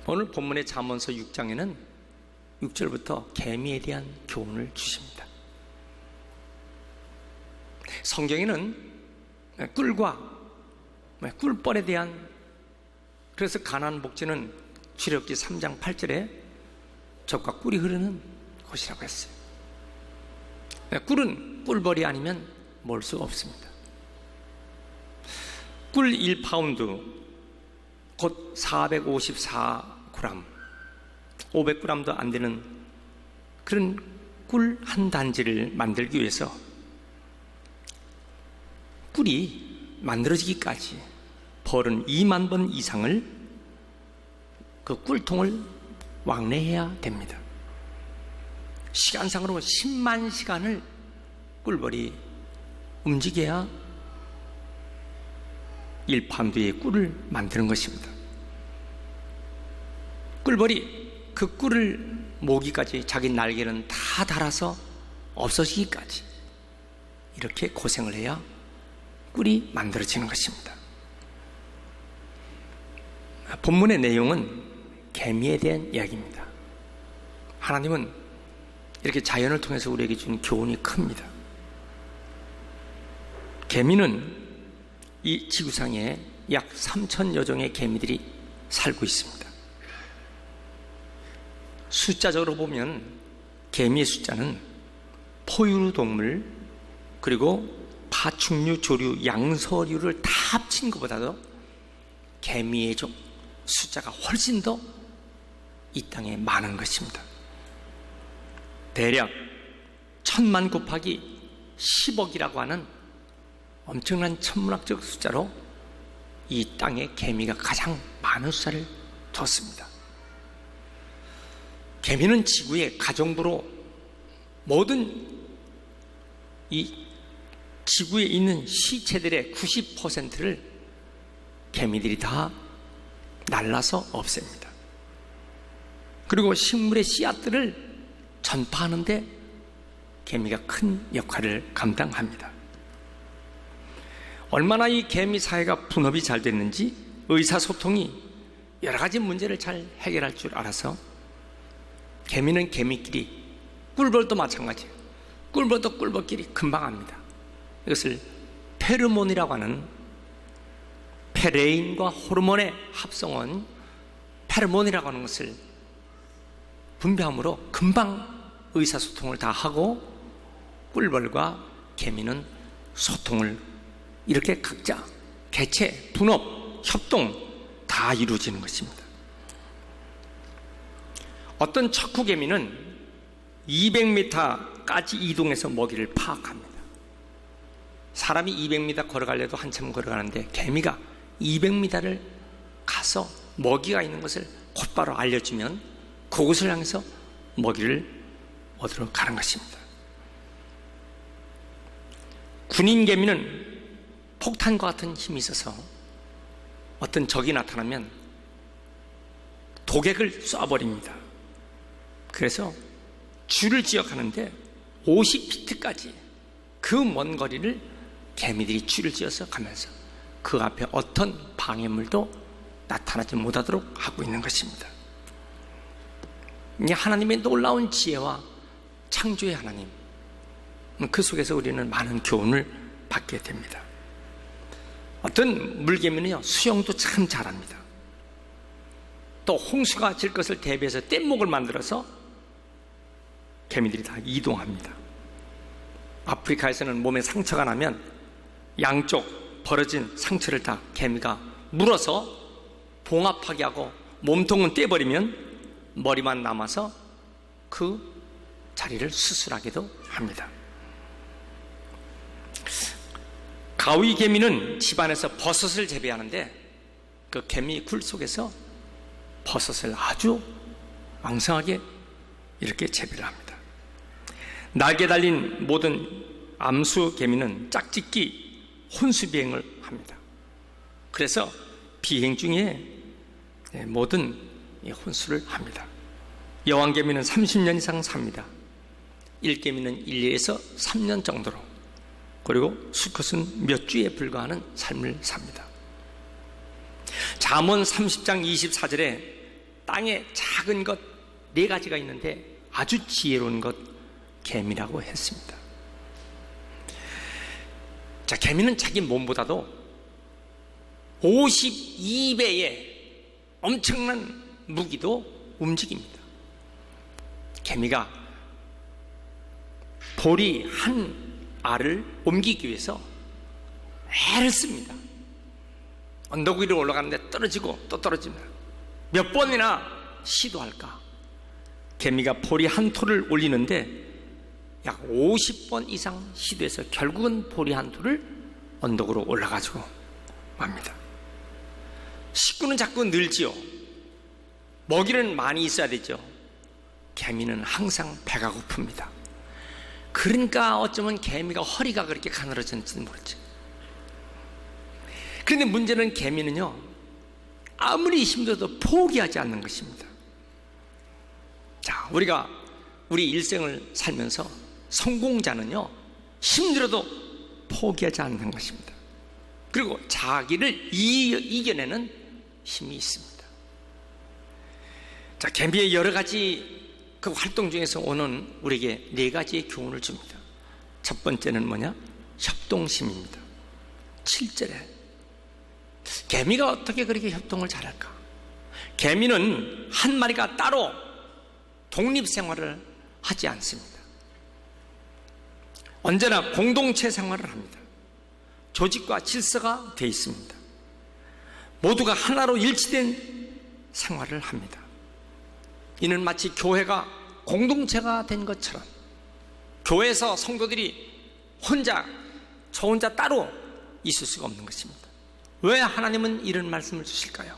오늘 본문의 잠언서 6장에는 6절부터 개미에 대한 교훈을 주십니다. 성경에는 꿀과 꿀벌에 대한, 그래서 가나안 복지는 출애굽기 3장 8절에 젖과 꿀이 흐르는 곳이라고 했어요. 꿀은 꿀벌이 아니면 먹을 수가 없습니다. 꿀 1파운드 곧 454g, 500g도 안 되는 그런 꿀 한 단지를 만들기 위해서 꿀이 만들어지기까지 벌은 2만 번 이상을 그 꿀통을 왕래해야 됩니다. 시간상으로 10만 시간을 꿀벌이 움직여야 1파운드의 꿀을 만드는 것입니다. 꿀벌이 그 꿀을 모기까지 자기 날개는 다 달아서 없어지기까지 이렇게 고생을 해야 꿀이 만들어지는 것입니다. 본문의 내용은 개미에 대한 이야기입니다. 하나님은 이렇게 자연을 통해서 우리에게 준 교훈이 큽니다. 개미는 이 지구상에 약 3,000여 종의 개미들이 살고 있습니다. 숫자적으로 보면 개미의 숫자는 포유류 동물 그리고 파충류, 조류, 양서류를 다 합친 것보다도 개미의 종 숫자가 훨씬 더 이 땅에 많은 것입니다. 대략 1000만 곱하기 10억이라고 하는 엄청난 천문학적 숫자로 이 땅에 개미가 가장 많은 숫자를 뒀습니다. 개미는 지구의 가정부로 모든 이 지구에 있는 시체들의 90%를 개미들이 다 날라서 없앱니다. 그리고 식물의 씨앗들을 전파하는데 개미가 큰 역할을 감당합니다. 얼마나 이 개미 사회가 분업이 잘 됐는지 의사소통이 여러 가지 문제를 잘 해결할 줄 알아서 개미는 개미끼리, 꿀벌도 마찬가지예요. 꿀벌도 꿀벌끼리 금방 합니다. 이것을 페르몬이라고 하는 페레인과 호르몬의 합성은 페르몬이라고 하는 것을 분비함으로 금방 의사소통을 다 하고 꿀벌과 개미는 소통을 이렇게 각자 개체, 분업, 협동 다 이루어지는 것입니다. 어떤 척후개미는 200m까지 이동해서 먹이를 파악합니다. 사람이 200m 걸어가려도 한참 걸어가는데 개미가 200m를 가서 먹이가 있는 것을 곧바로 알려주면 그곳을 향해서 먹이를 얻으러 가는 것입니다. 군인개미는 폭탄과 같은 힘이 있어서 어떤 적이 나타나면 독액을 쏴버립니다. 그래서 줄을 지어가는데 50피트까지 그 먼 거리를 개미들이 줄을 지어서 가면서 그 앞에 어떤 방해물도 나타나지 못하도록 하고 있는 것입니다. 이 하나님의 놀라운 지혜와 창조의 하나님, 그 속에서 우리는 많은 교훈을 받게 됩니다. 어떤 물개미는요, 수영도 참 잘합니다. 또 홍수가 질 것을 대비해서 뗏목을 만들어서 개미들이 다 이동합니다. 아프리카에서는 몸에 상처가 나면 양쪽 벌어진 상처를 다 개미가 물어서 봉합하게 하고 몸통은 떼버리면 머리만 남아서 그 자리를 수술하기도 합니다. 가위개미는 집안에서 버섯을 재배하는데 그 개미 굴 속에서 버섯을 아주 왕성하게 이렇게 재배를 합니다. 날개 달린 모든 암수개미는 짝짓기, 혼수비행을 합니다. 그래서 비행 중에 모든 혼수를 합니다. 여왕개미는 30년 이상 삽니다. 일개미는 1년에서 3년 정도로, 그리고 수컷은 몇 주에 불과하는 삶을 삽니다. 잠언 30장 24절에 땅에 작은 것 4가지가 있는데 아주 지혜로운 것 개미라고 했습니다. 자, 개미는 자기 몸보다도 52배의 엄청난 무기도 움직입니다. 개미가 보리 한 알을 옮기기 위해서 애를 씁니다. 언덕 위로 올라가는데 떨어지고 또 떨어집니다. 몇 번이나 시도할까? 개미가 보리 한 톨을 올리는데 약 50번 이상 시도해서 결국은 보리 한 톨을 언덕으로 올라가지고 맙니다. 식구는 자꾸 늘지요. 먹이는 많이 있어야 되죠. 개미는 항상 배가 고픕니다. 그러니까 어쩌면 개미가 허리가 그렇게 가늘어졌는지는 모르죠. 그런데 문제는 개미는요, 아무리 힘들어도 포기하지 않는 것입니다. 자, 우리가 우리 일생을 살면서 성공자는요, 힘들어도 포기하지 않는 것입니다. 그리고 자기를 이겨내는 힘이 있습니다. 자, 개미의 여러 가지 그 활동 중에서 오는 우리에게 4가지의 교훈을 줍니다. 첫 번째는 뭐냐? 협동심입니다. 7절에 개미가 어떻게 그렇게 협동을 잘할까? 개미는 한 마리가 따로 독립생활을 하지 않습니다. 언제나 공동체 생활을 합니다. 조직과 질서가 되어 있습니다. 모두가 하나로 일치된 생활을 합니다. 이는 마치 교회가 공동체가 된 것처럼, 교회에서 성도들이 저 혼자 따로 있을 수가 없는 것입니다. 왜 하나님은 이런 말씀을 주실까요?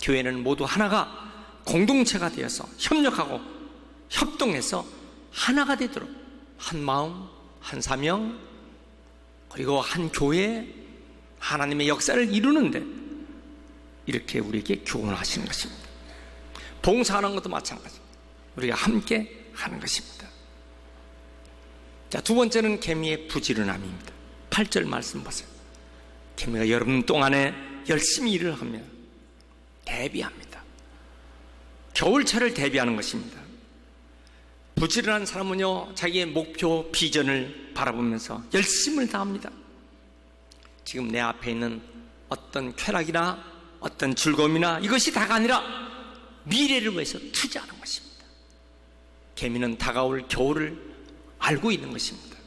교회는 모두 하나가 공동체가 되어서 협력하고 협동해서 하나가 되도록 한 마음, 한 사명, 그리고 한 교회, 하나님의 역사를 이루는데 이렇게 우리에게 교훈을 하시는 것입니다. 봉사하는 것도 마찬가지입니다. 우리가 함께 하는 것입니다. 자, 두 번째는 개미의 부지런함입니다. 8절 말씀 보세요. 개미가 여름 동안에 열심히 일을 하며 대비합니다. 겨울철을 대비하는 것입니다. 부지런한 사람은요, 자기의 목표, 비전을 바라보면서 열심을 다합니다. 지금 내 앞에 있는 어떤 쾌락이나 어떤 즐거움이나 이것이 다가 아니라 미래를 위해서 투자하는 것입니다. 개미는 다가올 겨울을 알고 있는 것입니다.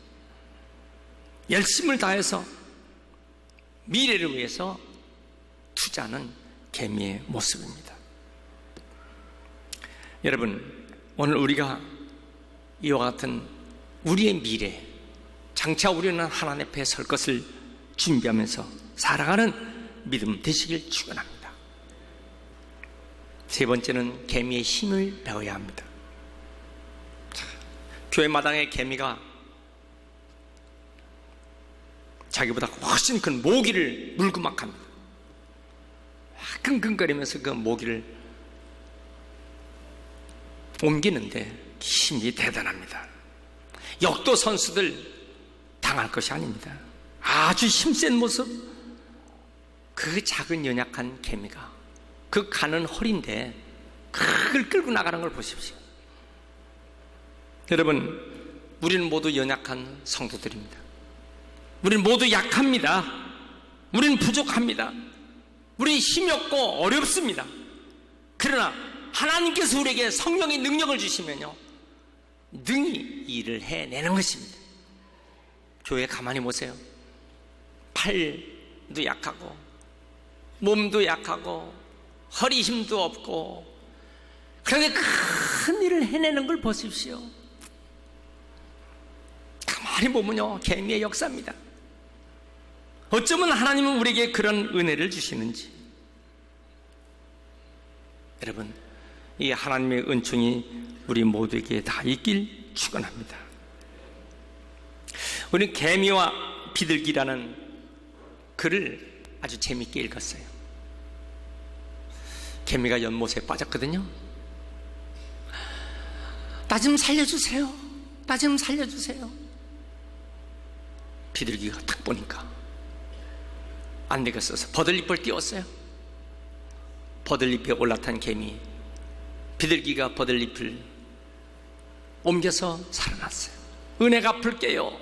열심을 다해서 미래를 위해서 투자하는 개미의 모습입니다. 여러분, 오늘 우리가 이와 같은 우리의 미래, 장차 우리는 하나님 앞에 설 것을 준비하면서 살아가는 믿음 되시길 축원합니다. 세 번째는 개미의 힘을 배워야 합니다. 교회 마당에 개미가 자기보다 훨씬 큰 모기를 물고 막 합니다. 끙끙거리면서 그 모기를 옮기는데 힘이 대단합니다. 역도 선수들 당할 것이 아닙니다. 아주 힘센 모습, 그 작은 연약한 개미가 그 가는 허리인데 그걸 끌고 나가는 걸 보십시오. 여러분, 우리는 모두 연약한 성도들입니다. 우리는 모두 약합니다. 우리는 부족합니다. 우리는 힘이 없고 어렵습니다. 그러나 하나님께서 우리에게 성령의 능력을 주시면요, 능히 일을 해내는 것입니다. 교회 가만히 보세요. 팔도 약하고 몸도 약하고 허리 힘도 없고, 그런데 큰 일을 해내는 걸 보십시오. 가만히 보면요, 개미의 역사입니다. 어쩌면 하나님은 우리에게 그런 은혜를 주시는지. 여러분, 이 하나님의 은총이 우리 모두에게 다 있길 축원합니다. 우리 개미와 비둘기라는 글을 아주 재미있게 읽었어요. 개미가 연못에 빠졌거든요. 나 좀 살려주세요. 나 좀 살려주세요. 비둘기가 딱 보니까 안 되겠어서 버들잎을 띄웠어요. 버들잎에 올라탄 개미 비둘기가 버들잎을 옮겨서 살아났어요. 은혜 갚을게요.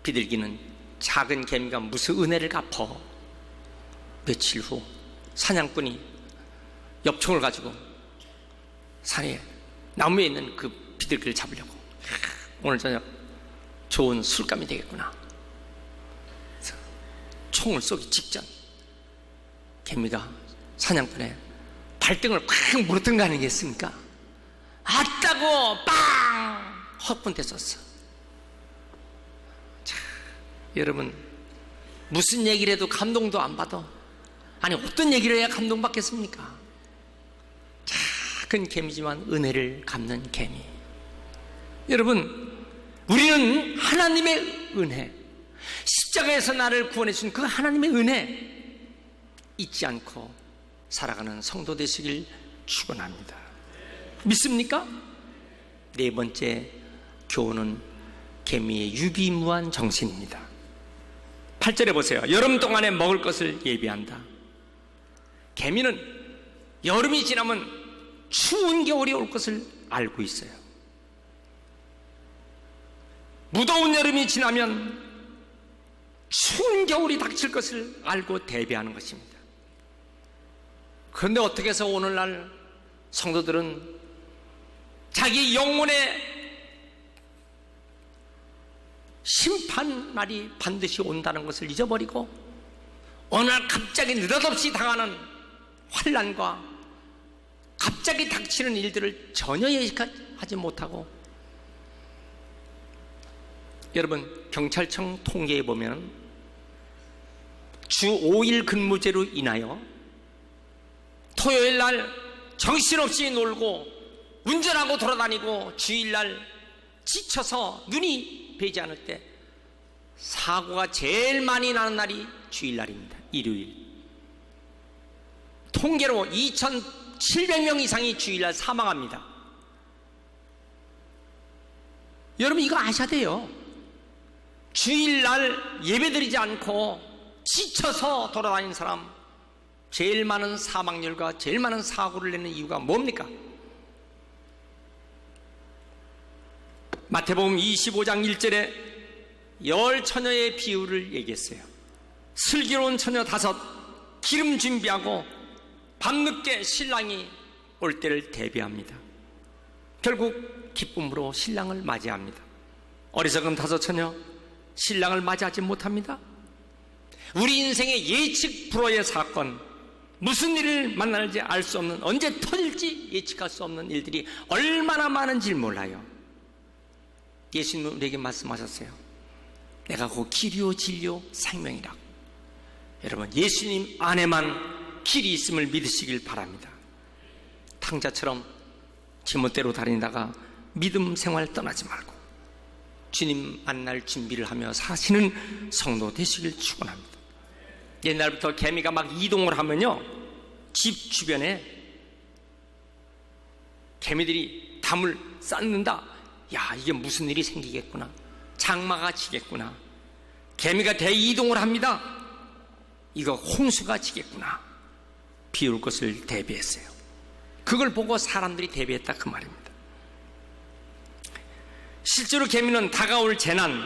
비둘기는 작은 개미가 무슨 은혜를 갚어. 며칠 후 사냥꾼이 엽총을 가지고 산에 나무에 있는 그 비둘기를 잡으려고, 오늘 저녁 좋은 술감이 되겠구나. 그래서 총을 쏘기 직전 개미가 사냥꾼의 발등을 콱 물었던 거 아니겠습니까? 아따고 빵! 헛분대 썼어. 자, 여러분, 무슨 얘기를 해도 감동도 안 받아. 아니, 어떤 얘기를 해야 감동받겠습니까? 작은 개미지만 은혜를 갚는 개미. 여러분, 우리는 하나님의 은혜, 십자가에서 나를 구원해 준 그 하나님의 은혜 잊지 않고 살아가는 성도 되시길 축원합니다. 믿습니까? 네 번째 교훈은 개미의 유비무한 정신입니다. 8절에 보세요. 여름 동안에 먹을 것을 예비한다. 개미는 여름이 지나면 추운 겨울이 올 것을 알고 있어요. 무더운 여름이 지나면 추운 겨울이 닥칠 것을 알고 대비하는 것입니다. 그런데 어떻게 해서 오늘날 성도들은 자기 영혼의 심판날이 반드시 온다는 것을 잊어버리고 어느 날 갑자기 느닷없이 당하는 환난과 갑자기 닥치는 일들을 전혀 예측하지 못하고, 여러분, 경찰청 통계에 보면 주 5일 근무제로 인하여 토요일 날 정신없이 놀고 운전하고 돌아다니고 주일날 지쳐서 눈이 배지 않을 때 사고가 제일 많이 나는 날이 주일날입니다. 일요일. 통계로 2,700명 이상이 주일날 사망합니다. 여러분, 이거 아셔야 돼요. 주일날 예배드리지 않고 지쳐서 돌아다니는 사람, 제일 많은 사망률과 제일 많은 사고를 내는 이유가 뭡니까? 마태복음 25장 1절에 열 처녀의 비유를 얘기했어요. 슬기로운 처녀 5, 기름 준비하고 밤늦게 신랑이 올 때를 대비합니다. 결국 기쁨으로 신랑을 맞이합니다. 어리석은 5 처녀, 신랑을 맞이하지 못합니다. 우리 인생의 예측 불허의 사건, 무슨 일을 만날지 알 수 없는, 언제 터질지 예측할 수 없는 일들이 얼마나 많은지 몰라요. 예수님은 우리에게 말씀하셨어요. 내가 곧 길이요 진리요 생명이라고. 여러분, 예수님 안에만 길이 있음을 믿으시길 바랍니다. 탕자처럼 지멋대로 다니다가 믿음 생활 떠나지 말고 주님 만날 준비를 하며 사시는 성도 되시길 축원합니다. 옛날부터 개미가 막 이동을 하면요, 집 주변에 개미들이 담을 쌓는다. 야, 이게 무슨 일이 생기겠구나, 장마가 치겠구나, 개미가 대이동을 합니다. 이거 홍수가 치겠구나, 비 올 것을 대비했어요. 그걸 보고 사람들이 대비했다, 그 말입니다. 실제로 개미는 다가올 재난,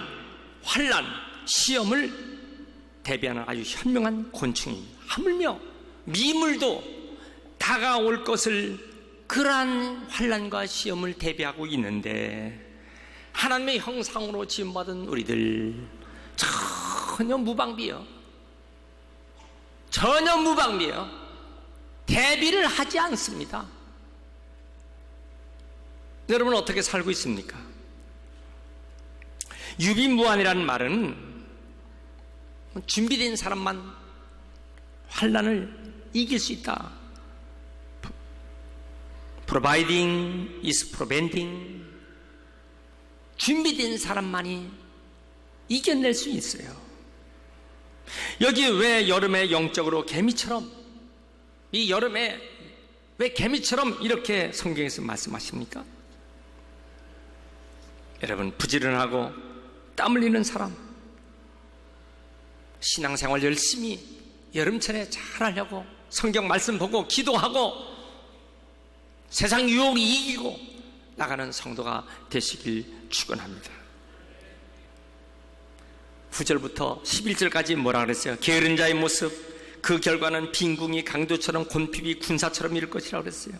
환난, 시험을 대비하는 아주 현명한 곤충입니다. 하물며 미물도 다가올 것을, 그러한 환난과 시험을 대비하고 있는데, 하나님의 형상으로 지음받은 우리들 전혀 무방비요. 전혀 무방비요. 대비를 하지 않습니다. 여러분, 어떻게 살고 있습니까? 유비무환이라는 말은 준비된 사람만 환난을 이길 수 있다. Providing is preventing. 준비된 사람만이 이겨낼 수 있어요. 여기 왜 여름에 영적으로 개미처럼, 이 여름에 왜 개미처럼 이렇게 성경에서 말씀하십니까? 여러분, 부지런하고 땀 흘리는 사람, 신앙생활 열심히 여름철에 잘 하려고 성경 말씀 보고 기도하고 세상 유혹이 이기고 나가는 성도가 되시길 축원합니다. 9절부터 11절까지 뭐라 그랬어요? 게으른 자의 모습, 그 결과는 빈궁이 강도처럼 곤핍이 군사처럼 이를 것이라고 그랬어요.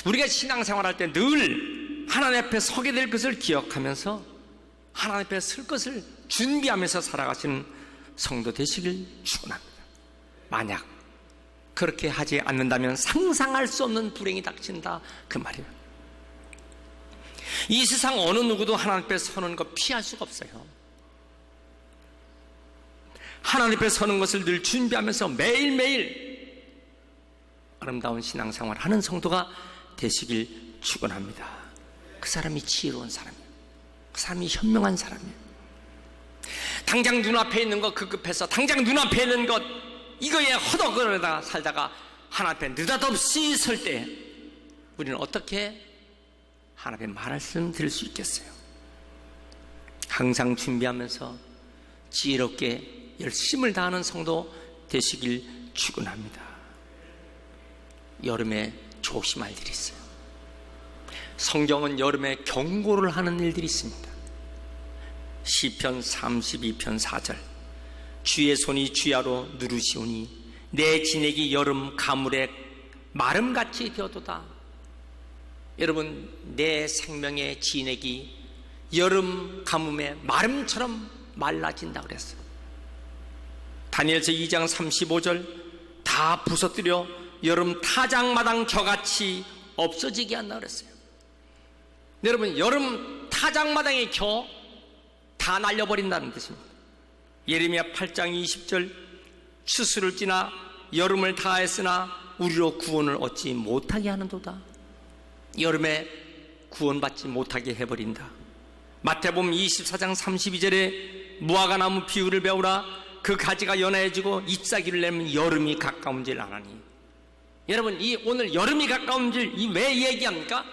우리가 신앙생활할 때 늘 하나님 앞에 서게 될 것을 기억하면서 하나님 앞에 설 것을 준비하면서 살아가시는 성도 되시길 축원합니다. 만약 그렇게 하지 않는다면 상상할 수 없는 불행이 닥친다, 그 말이에요. 이 세상 어느 누구도 하나님 앞에 서는 것 피할 수가 없어요. 하나님 앞에 서는 것을 늘 준비하면서 매일매일 아름다운 신앙생활을 하는 성도가 되시길 축원합니다. 그 사람이 지혜로운 사람이에요. 그 사람이 현명한 사람이에요. 당장 눈앞에 있는 것 급급해서 당장 눈앞에 있는 것 이거에 허덕거리다가 살다가 하나님 앞에 느닷없이 설 때 우리는 어떻게 하나님 앞에 말씀 드릴 수 있겠어요? 항상 준비하면서 지혜롭게 열심을 다하는 성도 되시길 축원합니다. 여름에 조심할 일이 있어요. 성경은 여름에 경고를 하는 일들이 있습니다. 시편 32편 4절, 주의 손이 주야로 누르시오니 내 진액이 여름 가물에 마름같이 되어도다. 여러분, 내 생명의 진액이 여름 가뭄에 마름처럼 말라진다 그랬어요. 다니엘서 2장 35절, 다 부서뜨려 여름 타작마당 겨같이 없어지게 한다 그랬어요. 여러분, 여름 타작마당의 겨 다 날려버린다는 뜻입니다. 예레미야 8장 20절, 추수를 지나 여름을 다했으나 우리로 구원을 얻지 못하게 하는도다. 여름에 구원받지 못하게 해버린다. 마태복음 24장 32절에 무화과 나무 비유를 배우라. 그 가지가 연해지고 잎사귀를 내면 여름이 가까운 줄 아나니. 여러분, 이 오늘 여름이 가까운 줄 왜 얘기합니까?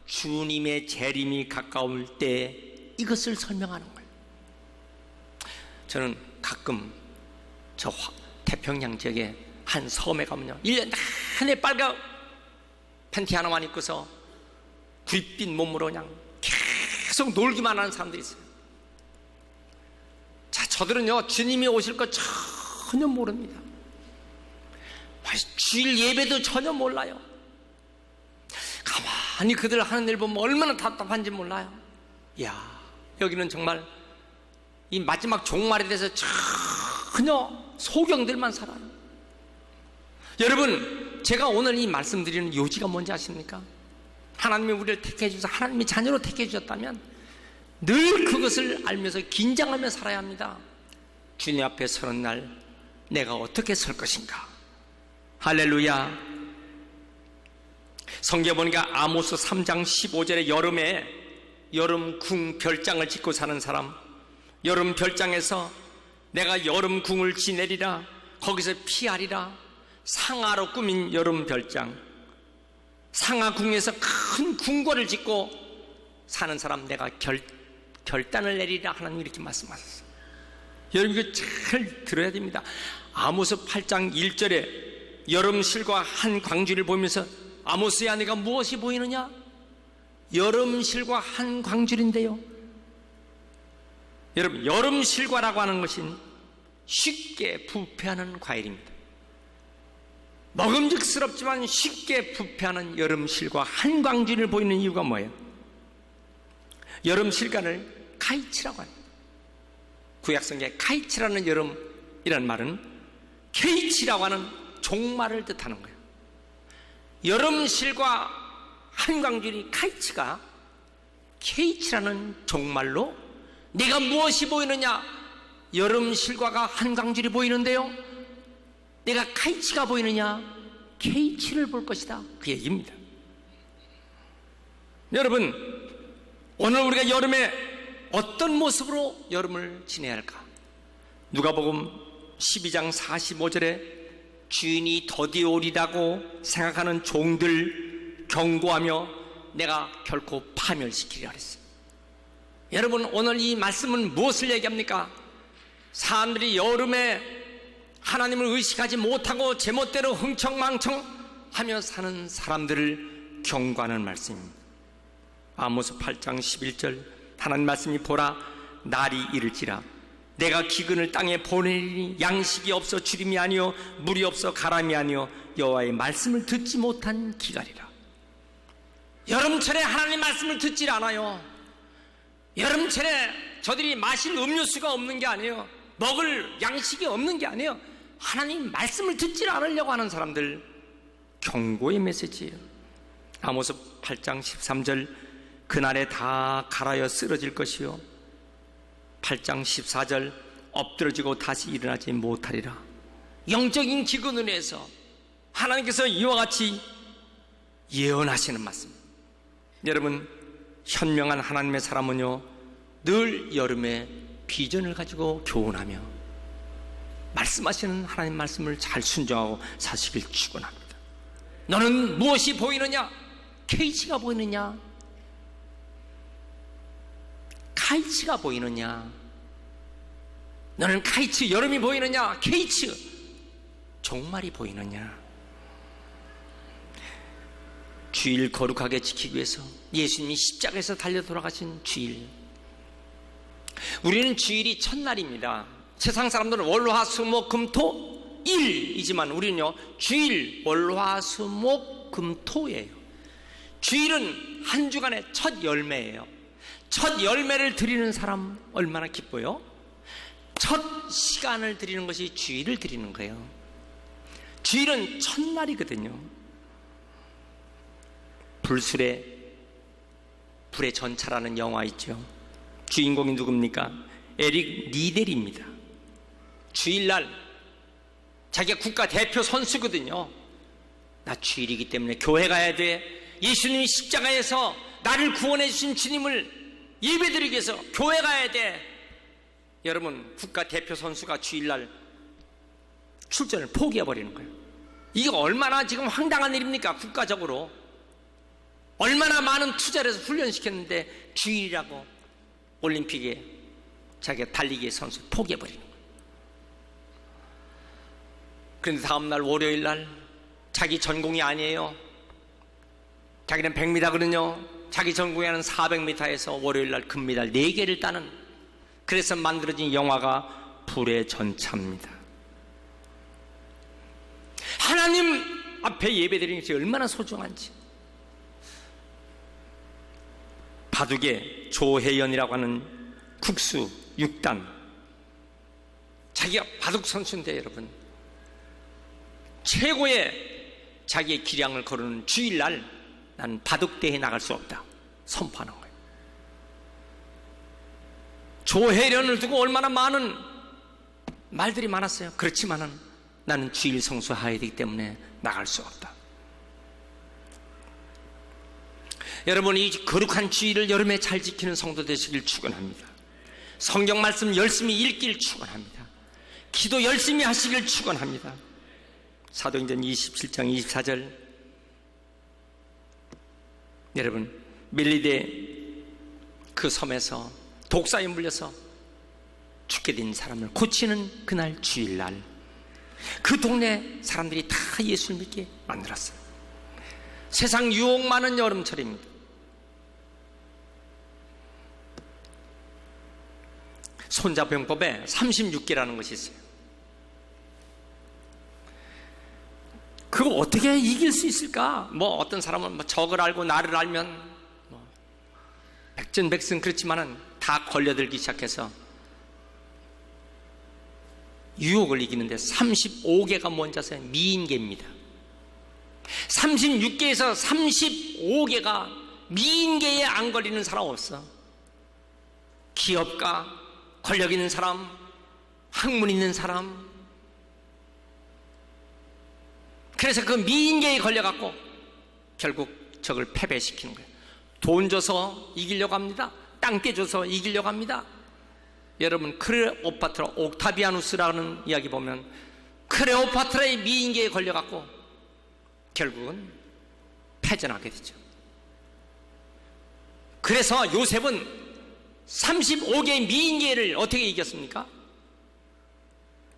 주님의 재림이 가까울 때 이것을 설명하는 거예요. 저는 가끔 저 태평양 지역에 한 섬에 가면요, 1년 내내 빨간 팬티 하나만 입고서 구릿빛 몸으로 그냥 계속 놀기만 하는 사람들이 있어요. 자, 저들은요 주님이 오실 거 전혀 모릅니다. 주일 예배도 전혀 몰라요. 가만히 그들 하는 일 보면 얼마나 답답한지 몰라요. 이야, 여기는 정말 이 마지막 종말에 대해서 전혀 소경들만 살아요. 여러분, 제가 오늘 이 말씀드리는 요지가 뭔지 아십니까? 하나님이 우리를 택해 주셔서 하나님이 자녀로 택해 주셨다면 늘 그것을 알면서 긴장하며 살아야 합니다. 주님 앞에 서는 날 내가 어떻게 설 것인가. 할렐루야. 성경에 보니까 아모스 3장 15절에 여름에 여름 궁 별장을 짓고 사는 사람, 여름 별장에서 내가 여름 궁을 지내리라, 거기서 피하리라. 상아로 꾸민 여름 별장, 상아궁에서 큰 궁궐을 짓고 사는 사람 내가 결단을 내리라. 하나님 이렇게 말씀하셨어요. 여러분, 이거 잘 들어야 됩니다. 아모스 8장 1절에 여름 실과 한 광주를 보면서 아모스야 내가 무엇이 보이느냐? 여름 실과 한 광주인데요. 여러분, 여름 실과라고 하는 것은 쉽게 부패하는 과일입니다. 먹음직스럽지만 쉽게 부패하는 여름 실과 한 광주를 보이는 이유가 뭐예요? 여름 실과를 카이치라고 합니다. 구약성경에 카이치라는 여름이라는 말은 케이치라고 하는 종말을 뜻하는 거예요. 여름 실과 한 광주리 카이치가 케이치라는 종말로 내가 무엇이 보이느냐? 여름 실과가 한 광주리 보이는데요, 내가 카이치가 보이느냐? 케이치를 볼 것이다, 그 얘기입니다. 여러분, 오늘 우리가 여름에 어떤 모습으로 여름을 지내야 할까? 누가복음 12장 45절에 주인이 더디 오리라고 생각하는 종들 경고하며 내가 결코 파멸시키리라 그랬어요. 여러분, 오늘 이 말씀은 무엇을 얘기합니까? 사람들이 여름에 하나님을 의식하지 못하고 제멋대로 흥청망청 하며 사는 사람들을 경고하는 말씀입니다. 아모스 8장 11절 하나님 말씀이 보라 날이 이를지라 내가 기근을 땅에 보내리니 양식이 없어 주림이 아니요 물이 없어 가람이 아니요 여호와의 말씀을 듣지 못한 기갈이라. 여름철에 하나님 말씀을 듣질 않아요. 여름철에 저들이 마실 음료수가 없는 게 아니에요. 먹을 양식이 없는 게 아니에요. 하나님 말씀을 듣질 않으려고 하는 사람들 경고의 메시지예요. 아모스 8장 13절 그날에 다 갈아여 쓰러질 것이요 8장 14절 엎드러지고 다시 일어나지 못하리라. 영적인 기근을 위해서 하나님께서 이와 같이 예언하시는 말씀입니다. 여러분, 현명한 하나님의 사람은요 늘 여름에 비전을 가지고 교훈하며 말씀하시는 하나님 말씀을 잘 순종하고 사시길 축원합니다. 너는 무엇이 보이느냐? 케이치가 보이느냐? 카이츠가 보이느냐? 너는 카이츠 여름이 보이느냐? 케이츠 종말이 보이느냐? 주일 거룩하게 지키기 위해서 예수님이 십자가에서 달려 돌아가신 주일, 우리는 주일이 첫날입니다. 세상 사람들은 월화수목금토 일이지만 우리는요 주일 월화수목금토예요. 주일은 한 주간의 첫 열매예요. 첫 열매를 드리는 사람 얼마나 기뻐요? 첫 시간을 드리는 것이 주일을 드리는 거예요. 주일은 첫날이거든요. 불의 전차라는 영화 있죠. 주인공이 누굽니까? 에릭 니델입니다. 주일날 자기가 국가 대표 선수거든요. 나 주일이기 때문에 교회 가야 돼. 예수님이 십자가에서 나를 구원해 주신 주님을 예배드리기 위해서 교회 가야 돼. 여러분, 국가 대표 선수가 주일날 출전을 포기해버리는 거예요. 이게 얼마나 지금 황당한 일입니까? 국가적으로 얼마나 많은 투자를 해서 훈련시켰는데 주일이라고 올림픽에 자기가 달리기의 선수 포기해버리는 거예요. 그런데 다음날 월요일날 자기 전공이 아니에요. 자기는 100m거든요. 자기 전공이 하는 400m에서 월요일날 금메달 4개를 따는, 그래서 만들어진 영화가 불의 전차입니다. 하나님 앞에 예배드리는 것이 얼마나 소중한지. 바둑의 조혜연이라고 하는 국수 6단, 자기가 바둑 선수인데 여러분, 최고의 자기의 기량을 거르는 주일날 난 바둑대회에 나갈 수 없다 선포하는 거예요. 조혜련을 두고 얼마나 많은 말들이 많았어요. 그렇지만은 나는 주일 성수해야 되기 때문에 나갈 수 없다. 여러분, 이 거룩한 주일을 여름에 잘 지키는 성도 되시길 축원합니다. 성경 말씀 열심히 읽길 축원합니다. 기도 열심히 하시길 축원합니다. 사도행전 27장 24절, 여러분, 밀리데 그 섬에서 독사에 물려서 죽게 된 사람을 고치는 그날 주일날 그 동네 사람들이 다 예수를 믿게 만들었어요. 세상 유혹 많은 여름철입니다. 손자병법에 36개라는 것이 있어요. 그거 어떻게 이길 수 있을까? 어떤 사람은 적을 알고 나를 알면 백전백승, 그렇지만은 다 걸려들기 시작해서 유혹을 이기는데 35개가 뭔지 아세요? 미인계입니다. 36개에서 35개가 미인계에 안 걸리는 사람 없어. 기업가, 권력 있는 사람, 학문 있는 사람. 그래서 그 미인계에 걸려갖고 결국 적을 패배시키는 거예요. 돈 줘서 이기려고 합니다. 땅 떼줘서 이기려고 합니다. 여러분, 클레오파트라 옥타비아누스라는 이야기 보면 클레오파트라의 미인계에 걸려갖고 결국은 패전하게 되죠. 그래서 요셉은 35개의 미인계를 어떻게 이겼습니까?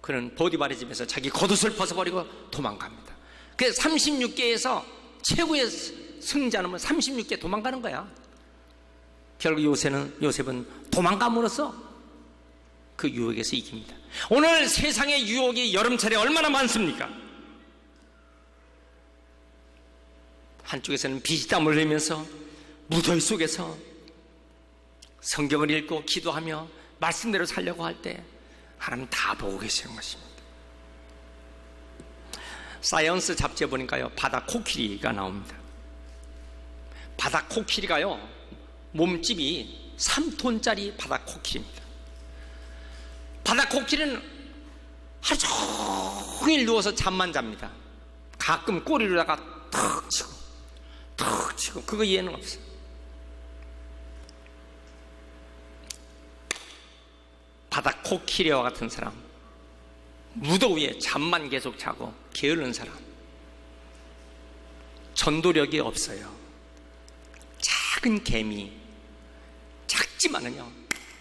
그는 보디발의 집에서 자기 겉옷을 벗어버리고 도망갑니다. 그 36개에서 최고의 승자는 36개 도망가는 거야. 결국 요셉은 도망감으로써 그 유혹에서 이깁니다. 오늘 세상의 유혹이 여름철에 얼마나 많습니까? 한쪽에서는 피땀을 흘리면서 무더위 속에서 성경을 읽고 기도하며 말씀대로 살려고 할 때 하나님 다 보고 계시는 것입니다. 사이언스 잡지에 보니까요, 바다 코끼리가 나옵니다. 바다 코끼리가요, 몸집이 3톤짜리 바다 코끼리입니다. 바다 코끼리는 하루 종일 누워서 잠만 잡니다. 가끔 꼬리로다가 턱 치고 그거 이해는 없어요. 바다 코끼리와 같은 사람, 무더위에 잠만 계속 자고 게으른 사람, 전도력이 없어요. 작은 개미, 작지만은요,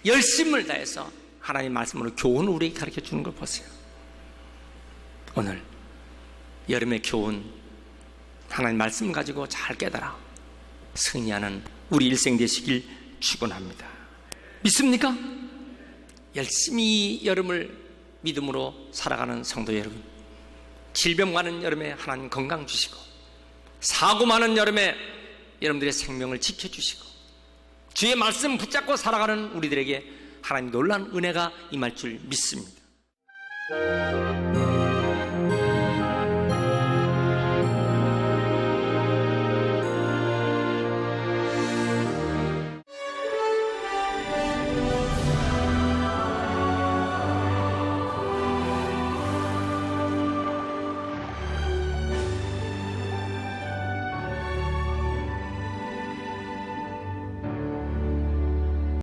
열심을 다해서 하나님 말씀으로 교훈을 우리에게 가르쳐 주는 걸 보세요. 오늘 여름의 교훈, 하나님 말씀 가지고 잘 깨달아 승리하는 우리 일생 되시길 축원합니다. 믿습니까? 열심히 여름을 믿음으로 살아가는 성도 여러분, 질병 많은 여름에 하나님 건강 주시고, 사고 많은 여름에 여러분들의 생명을 지켜주시고, 주의 말씀 붙잡고 살아가는 우리들에게 하나님 놀라운 은혜가 임할 줄 믿습니다.